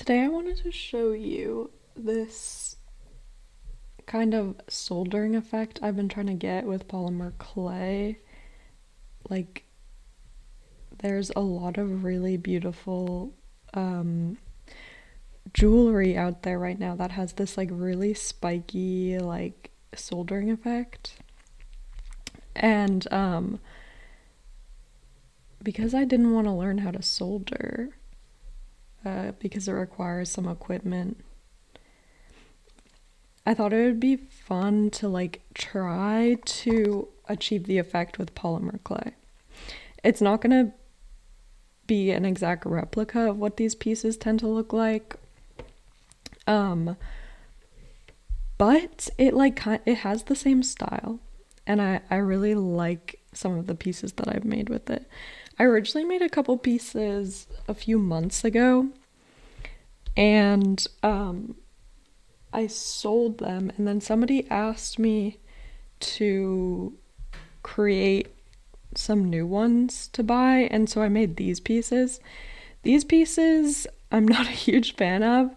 Today I wanted to show you this kind of soldering effect I've been trying to get with polymer clay. Like, there's a lot of really beautiful jewelry out there right now that has this like really spiky like soldering effect. And because I didn't want to learn how to solder, because it requires some equipment, I thought it would be fun to like try to achieve the effect with polymer clay. It's not gonna be an exact replica of what these pieces tend to look like. But it has the same style, and I really like some of the pieces that I've made with it. I originally made a couple pieces a few months ago, and I sold them, and then somebody asked me to create some new ones to buy, and so I made these pieces. These pieces I'm not a huge fan of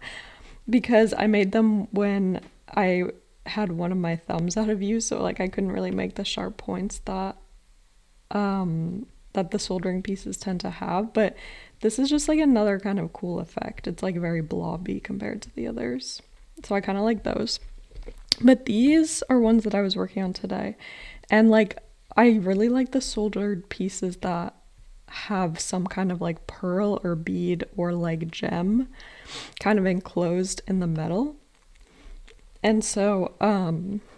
because I made them when I had one of my thumbs out of use, so like I couldn't really make the sharp points that that the soldering pieces tend to have, but this is just like another kind of cool effect. It's like very blobby compared to the others. So I kind of like those. But these are ones that I was working on today. And like I really like the soldered pieces that have some kind of like pearl or bead or like gem kind of enclosed in the metal. And so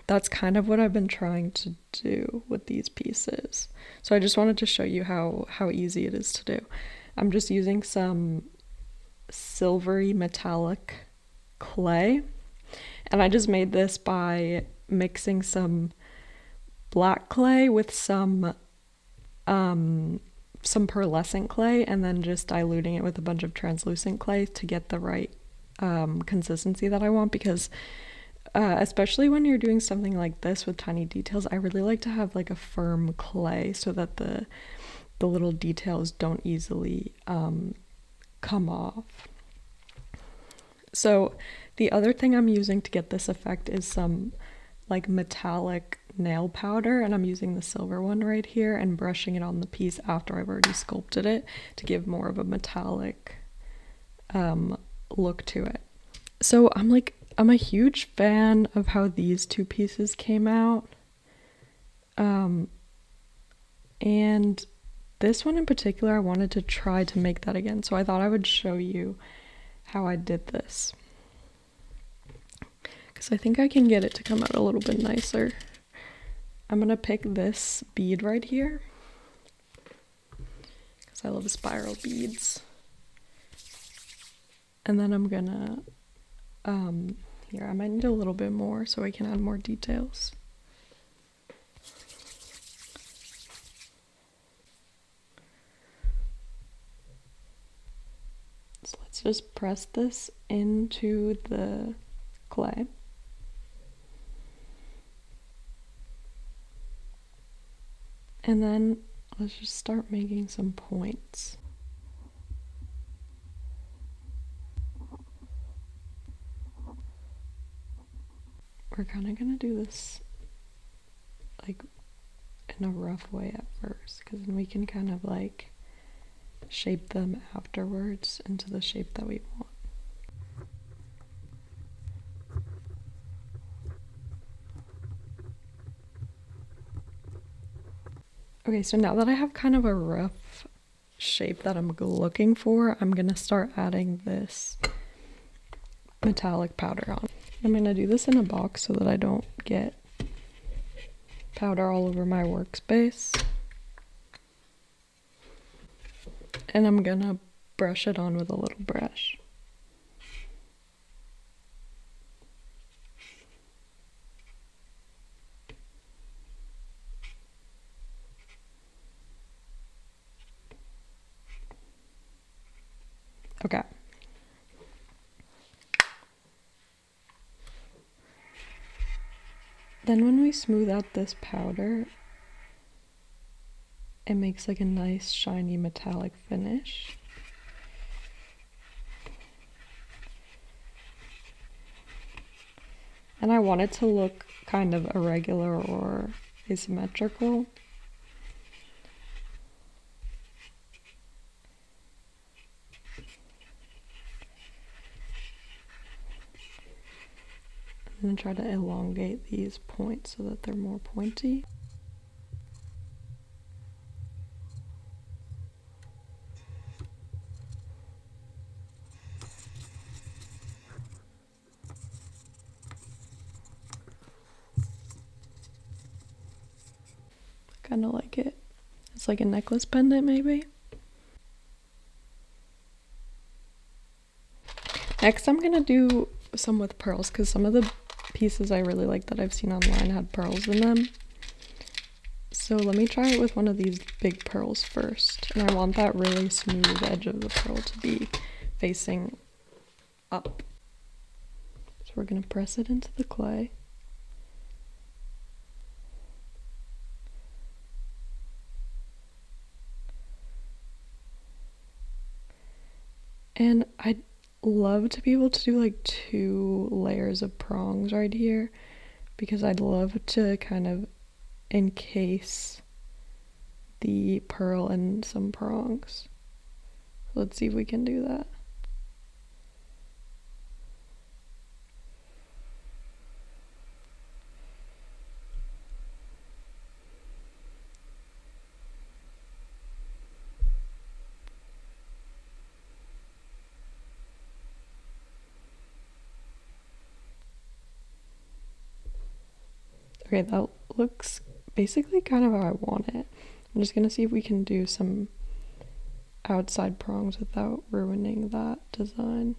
that's kind of what I've been trying to do with these pieces. So I just wanted to show you how easy it is to do. I'm just using some silvery metallic clay, and I just made this by mixing some black clay with some pearlescent clay and then just diluting it with a bunch of translucent clay to get the right consistency that I want, because especially when you're doing something like this with tiny details, I really like to have like a firm clay so that the little details don't easily come off. So the other thing I'm using to get this effect is some like metallic nail powder, and I'm using the silver one right here and brushing it on the piece after I've already sculpted it to give more of a metallic look to it. So I'm a huge fan of how these two pieces came out. And this one in particular, I wanted to try to make that again. So I thought I would show you how I did this, because I think I can get it to come out a little bit nicer. I'm gonna pick this bead right here because I love spiral beads. And then I'm gonna, here, I might need a little bit more so I can add more details. So let's just press this into the clay. And then let's just start making some points. We're kind of gonna do this like in a rough way at first, because then we can kind of like shape them afterwards into the shape that we want. Okay, so now that I have kind of a rough shape that I'm looking for, I'm gonna start adding this metallic powder on. I'm gonna do this in a box so that I don't get powder all over my workspace. And I'm gonna brush it on with a little brush. Okay. Then when we smooth out this powder, it makes like a nice shiny metallic finish. And I want it to look kind of irregular or asymmetrical. I'm going to try to elongate these points so that they're more pointy. Kind of like it. It's like a necklace pendant maybe. Next I'm going to do some with pearls because some of the pieces I really like that I've seen online had pearls in them. So let me try it with one of these big pearls first. And I want that really smooth edge of the pearl to be facing up. So we're going to press it into the clay. And I'd love to be able to do like 2 layers of prongs right here because I'd love to kind of encase the pearl in some prongs. Let's see if we can do that. Okay, that looks basically kind of how I want it. I'm just gonna see if we can do some outside prongs without ruining that design.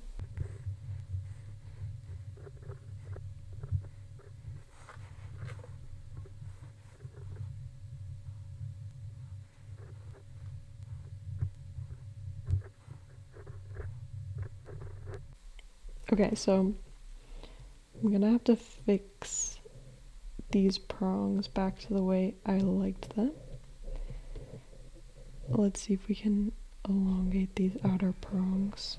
Okay, so I'm gonna have to fix these prongs back to the way I liked them. Let's see if we can elongate these outer prongs.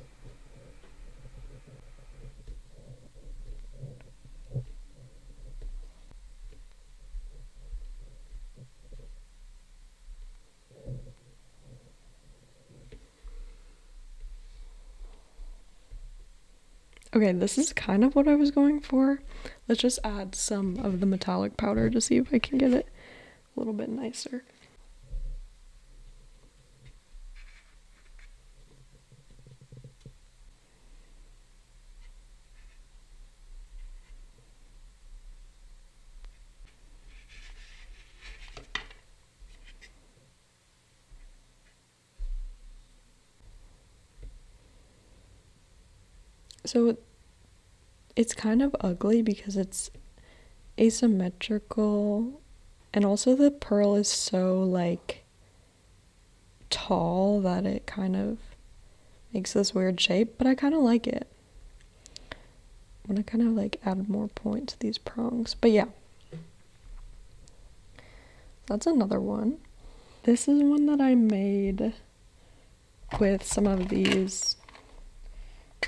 Okay, this is kind of what I was going for. Let's just add some of the metallic powder to see if I can get it a little bit nicer. So it's kind of ugly because it's asymmetrical and also the pearl is so like tall that it kind of makes this weird shape, but I kind of like it. I'm gonna kind of like add more point to these prongs, but yeah, that's another one. This is one that I made with some of these,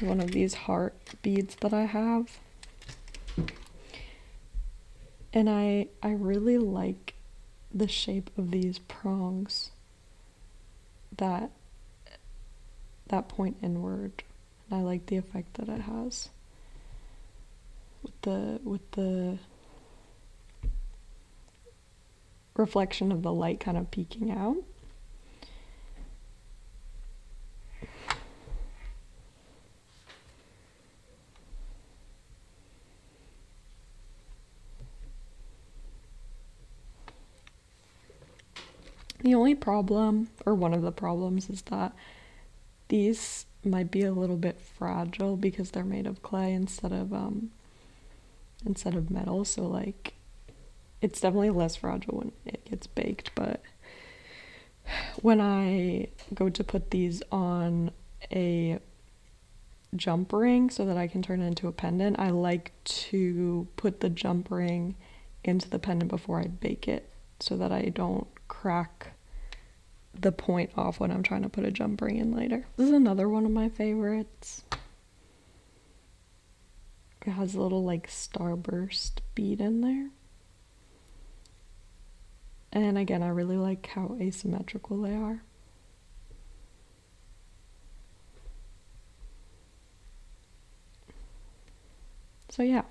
one of these heart beads that I have. And I really like the shape of these prongs that point inward. And I like the effect that it has with the reflection of the light kind of peeking out. The only problem, or one of the problems, is that these might be a little bit fragile because they're made of clay instead of metal, so like it's definitely less fragile when it gets baked, but when I go to put these on a jump ring so that I can turn it into a pendant, I like to put the jump ring into the pendant before I bake it so that I don't crack the point off when I'm trying to put a jump ring in later. This is another one of my favorites. It has a little like starburst bead in there. And again, I really like how asymmetrical they are. So yeah,